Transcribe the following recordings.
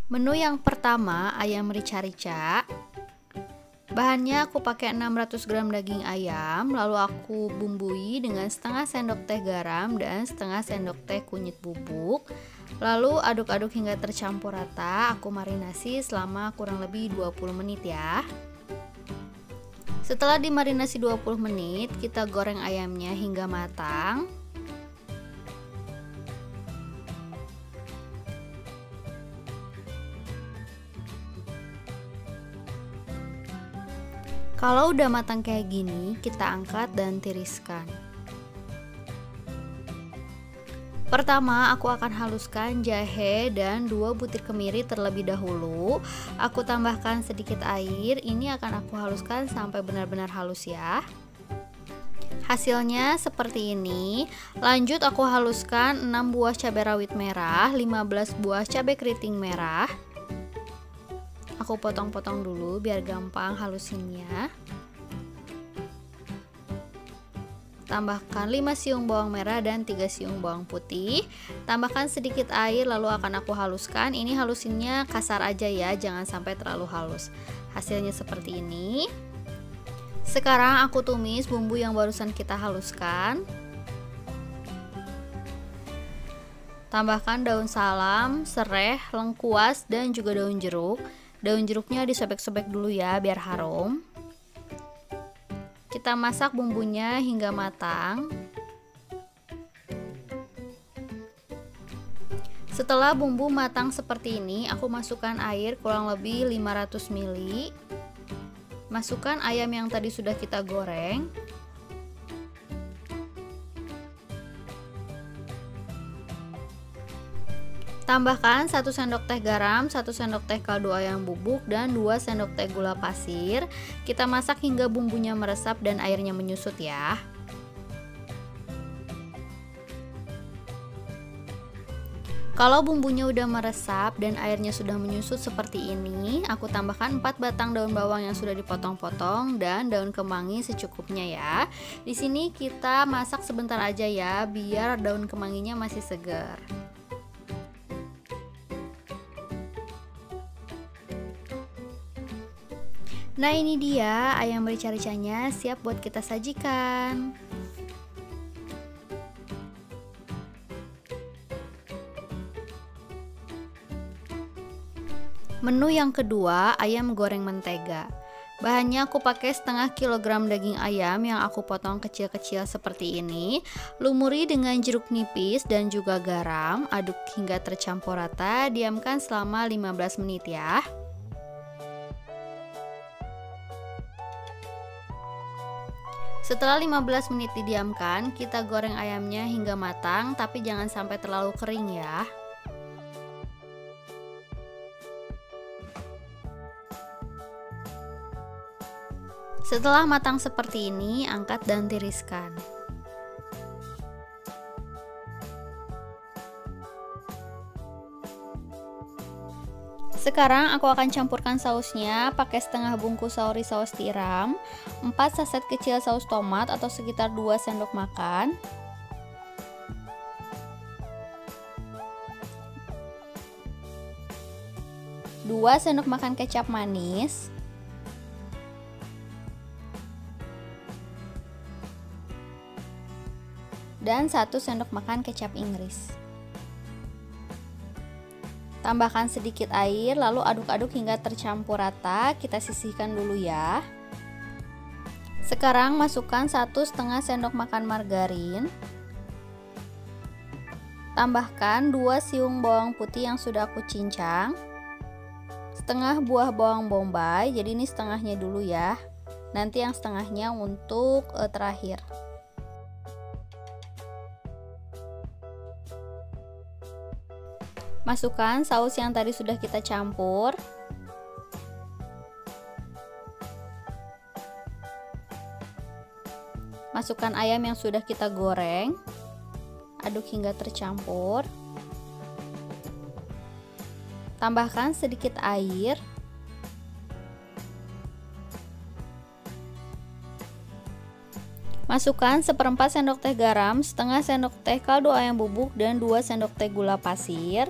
Menu yang pertama, ayam rica-rica. Bahannya aku pakai 600 gram daging ayam, lalu aku bumbui dengan setengah sendok teh garam dan setengah sendok teh kunyit bubuk. Lalu aduk-aduk hingga tercampur rata, aku marinasi selama kurang lebih 20 menit ya. Setelah dimarinasi 20 menit, kita goreng ayamnya hingga matang. Kalau udah matang kayak gini, kita angkat dan tiriskan. Pertama, aku akan haluskan jahe dan 2 butir kemiri terlebih dahulu. Aku tambahkan sedikit air, ini akan aku haluskan sampai benar-benar halus ya. Hasilnya seperti ini. Lanjut aku haluskan 6 buah cabai rawit merah, 15 buah cabai keriting merah. Aku potong-potong dulu biar gampang halusinnya. Tambahkan 5 siung bawang merah dan 3 siung bawang putih. Tambahkan sedikit air lalu akan aku haluskan. Ini halusinnya kasar aja ya, jangan sampai terlalu halus. Hasilnya seperti ini. Sekarang aku tumis bumbu yang barusan kita haluskan. Tambahkan daun salam, serai, lengkuas, dan juga daun jeruk. Daun jeruknya disobek-sobek dulu ya biar harum. Kita masak bumbunya hingga matang. Setelah bumbu matang seperti ini, aku masukkan air kurang lebih 500 ml. Masukkan ayam yang tadi sudah kita goreng. Tambahkan 1 sendok teh garam, 1 sendok teh kaldu ayam bubuk, dan 2 sendok teh gula pasir. Kita masak hingga bumbunya meresap dan airnya menyusut ya. Kalau bumbunya udah meresap dan airnya sudah menyusut seperti ini, aku tambahkan 4 batang daun bawang yang sudah dipotong-potong dan daun kemangi secukupnya ya. Di sini kita masak sebentar aja ya, biar daun kemanginya masih segar. Nah ini dia ayam rica-ricanya siap buat kita sajikan. Menu yang kedua, ayam goreng mentega. Bahannya aku pakai setengah kilogram daging ayam yang aku potong kecil-kecil seperti ini. Lumuri dengan jeruk nipis dan juga garam, aduk hingga tercampur rata, diamkan selama 15 menit ya. Setelah 15 menit didiamkan, kita goreng ayamnya hingga matang, tapi jangan sampai terlalu kering ya. Setelah matang seperti ini, angkat dan tiriskan. Sekarang aku akan campurkan sausnya, pakai setengah bungkus sauri saus tiram, 4 saset kecil saus tomat atau sekitar 2 sendok makan, 2 sendok makan kecap manis, dan 1 sendok makan kecap Inggris. Tambahkan sedikit air, lalu aduk-aduk hingga tercampur rata. Kita sisihkan dulu ya. Sekarang masukkan 1,5 sendok makan margarin. Tambahkan 2 siung bawang putih yang sudah aku cincang. Setengah buah bawang bombay, jadi ini setengahnya dulu ya. Nanti yang setengahnya untuk terakhir. Masukkan saus yang tadi sudah kita campur. Masukkan ayam yang sudah kita goreng. Aduk hingga tercampur. Tambahkan sedikit air. Masukkan 1/4 sendok teh garam, setengah sendok teh kaldu ayam bubuk, dan 2 sendok teh gula pasir.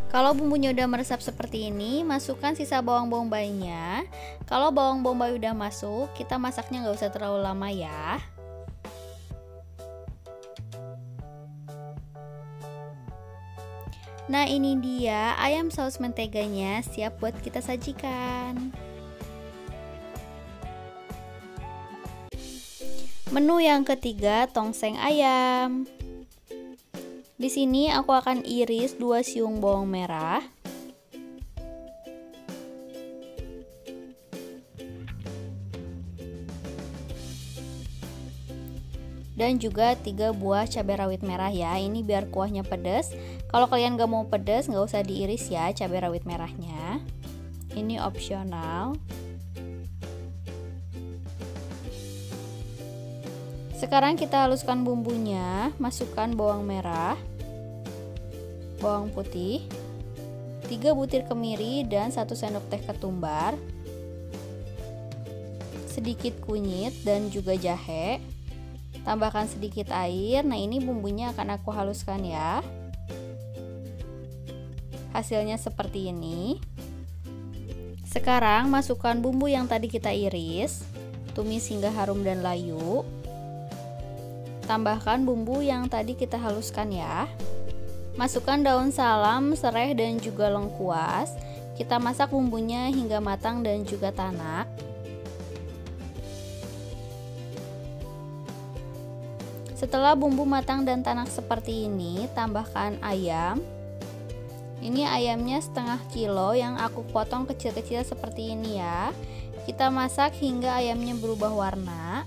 Kalau bumbunya udah meresap seperti ini, masukkan sisa bawang bombaynya. Kalau bawang bombay udah masuk, kita masaknya nggak usah terlalu lama ya. Nah, ini dia ayam saus menteganya siap buat kita sajikan. Menu yang ketiga, tongseng ayam. Di sini aku akan iris 2 siung bawang merah. Dan juga 3 buah cabai rawit merah ya, ini biar kuahnya pedas. Kalau kalian gak mau pedas, gak usah diiris ya cabai rawit merahnya, ini opsional. Sekarang kita haluskan bumbunya, masukkan bawang merah, bawang putih, 3 butir kemiri dan 1 sendok teh ketumbar, sedikit kunyit dan juga jahe. Tambahkan sedikit air. Nah, ini bumbunya akan aku haluskan ya. Hasilnya seperti ini. Sekarang masukkan bumbu yang tadi kita iris, tumis hingga harum dan layu. Tambahkan bumbu yang tadi kita haluskan ya. Masukkan daun salam, serai dan juga lengkuas. Kita masak bumbunya hingga matang dan juga tanak. Setelah bumbu matang dan tanak seperti ini, tambahkan ayam. Ini ayamnya setengah kilo yang aku potong kecil-kecil seperti ini ya. Kita masak hingga ayamnya berubah warna.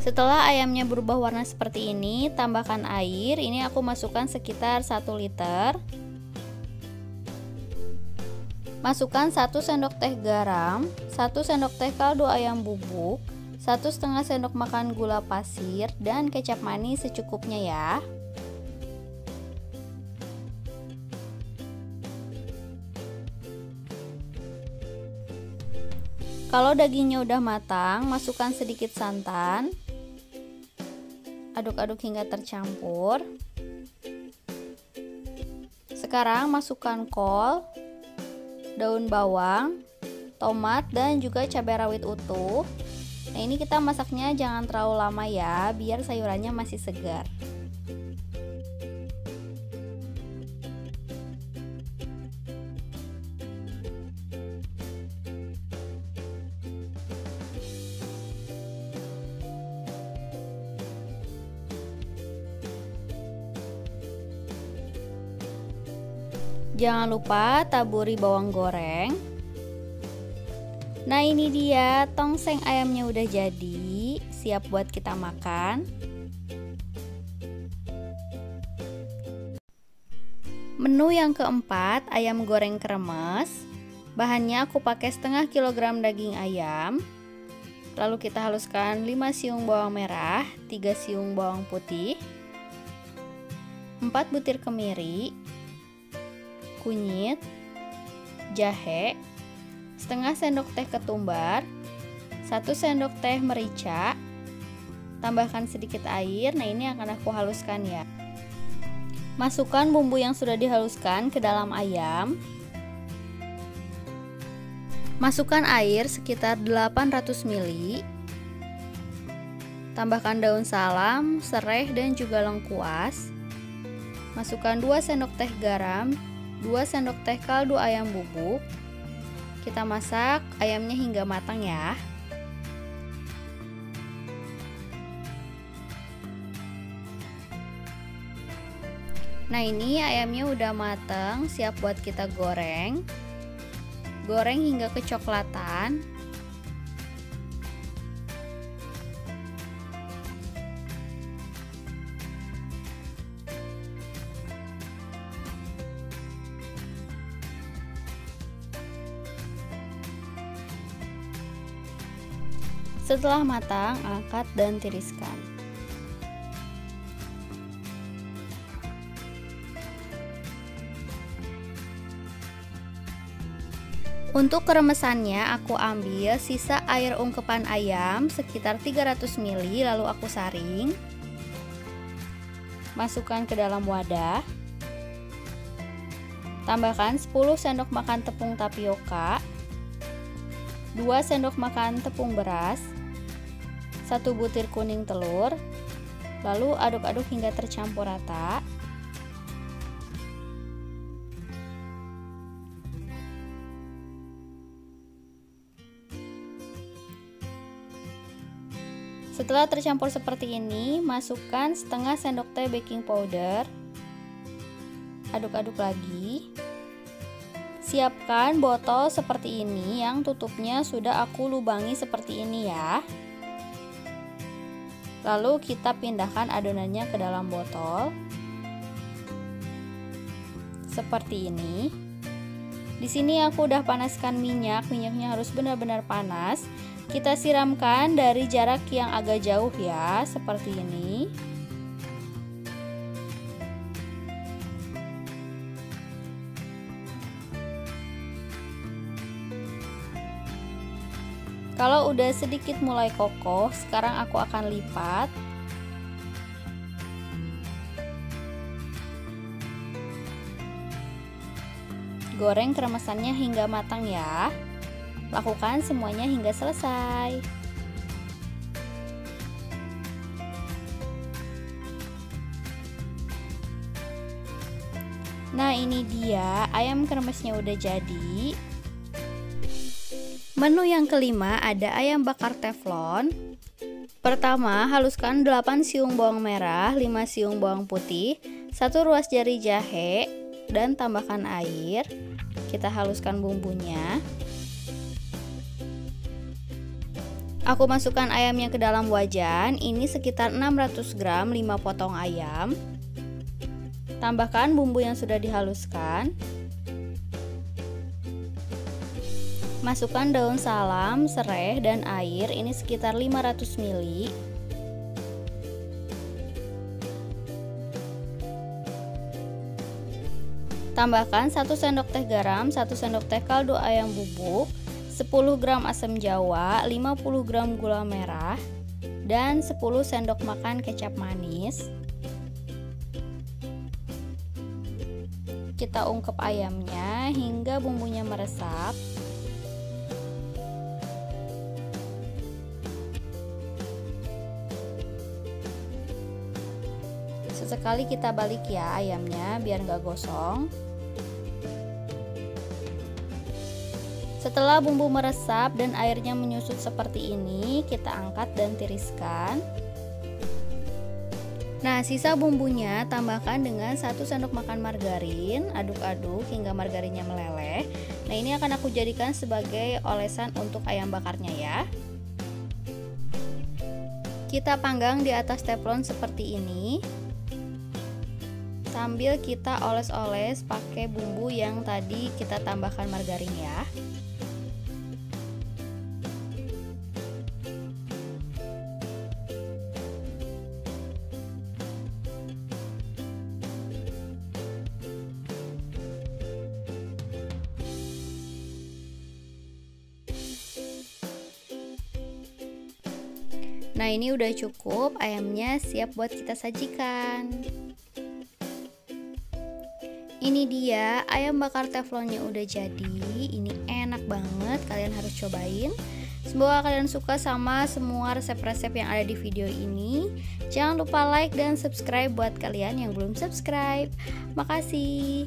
Setelah ayamnya berubah warna seperti ini, tambahkan air. Ini aku masukkan sekitar 1 liter. Masukkan 1 sendok teh garam, 1 sendok teh kaldu ayam bubuk, 1,5 sendok makan gula pasir, dan kecap manis secukupnya ya. Kalau dagingnya udah matang, masukkan sedikit santan. Aduk-aduk hingga tercampur. Sekarang masukkan kol, daun bawang, tomat, dan juga cabai rawit utuh. Nah, ini kita masaknya jangan terlalu lama ya, biar sayurannya masih segar. Jangan lupa taburi bawang goreng. Nah, ini dia tongseng ayamnya udah jadi, siap buat kita makan. Menu yang keempat, ayam goreng kremes. Bahannya aku pakai setengah kilogram daging ayam. Lalu kita haluskan 5 siung bawang merah, 3 siung bawang putih, 4 butir kemiri, kunyit, jahe, setengah sendok teh ketumbar, 1 sendok teh merica, tambahkan sedikit air. Nah, ini akan aku haluskan ya. Masukkan bumbu yang sudah dihaluskan ke dalam ayam. Masukkan air sekitar 800 ml. Tambahkan daun salam, serai dan juga lengkuas. Masukkan 2 sendok teh garam, 2 sendok teh kaldu ayam bubuk. Kita masak ayamnya hingga matang ya. Nah, ini ayamnya udah matang, siap buat kita goreng. Goreng hingga kecoklatan. Setelah matang, angkat dan tiriskan. Untuk keremesannya, aku ambil sisa air ungkepan ayam sekitar 300 ml, lalu aku saring. Masukkan ke dalam wadah. Tambahkan 10 sendok makan tepung tapioka, 2 sendok makan tepung beras, 1 butir kuning telur, lalu aduk-aduk hingga tercampur rata. Setelah tercampur seperti ini, masukkan setengah sendok teh baking powder. Aduk-aduk lagi. Siapkan botol seperti ini yang tutupnya sudah aku lubangi seperti ini ya. Lalu kita pindahkan adonannya ke dalam botol. Seperti ini. Di sini aku udah panaskan minyak, minyaknya harus benar-benar panas. Kita siramkan dari jarak yang agak jauh ya, seperti ini. Kalau udah sedikit mulai kokoh, sekarang aku akan lipat. Goreng kremesannya hingga matang ya. Lakukan semuanya hingga selesai. Nah, ini dia ayam kremesnya udah jadi. Menu yang kelima ada ayam bakar teflon. Pertama, haluskan 8 siung bawang merah, 5 siung bawang putih, 1 ruas jari jahe, dan tambahkan air. Kita haluskan bumbunya. Aku masukkan ayamnya ke dalam wajan. Ini sekitar 600 gram, 5 potong ayam. Tambahkan bumbu yang sudah dihaluskan. Masukkan daun salam, serai, dan air. Ini sekitar 500 ml. Tambahkan 1 sendok teh garam, 1 sendok teh kaldu ayam bubuk, 10 gram asam jawa, 50 gram gula merah, dan 10 sendok makan kecap manis. Kita ungkep ayamnya hingga bumbunya meresap. Sesekali kita balik ya ayamnya biar nggak gosong. Setelah bumbu meresap dan airnya menyusut seperti ini, kita angkat dan tiriskan. Nah, sisa bumbunya tambahkan dengan 1 sendok makan margarin. Aduk-aduk hingga margarinnya meleleh. Nah, ini akan aku jadikan sebagai olesan untuk ayam bakarnya ya. Kita panggang di atas teflon seperti ini, sambil kita oles-oles pakai bumbu yang tadi kita tambahkan margarin ya. Nah, ini udah cukup, ayamnya siap buat kita sajikan. Ini dia ayam bakar teflonnya udah jadi. Ini enak banget, kalian harus cobain. Semoga kalian suka sama semua resep-resep yang ada di video ini. Jangan lupa like dan subscribe buat kalian yang belum subscribe. Makasih.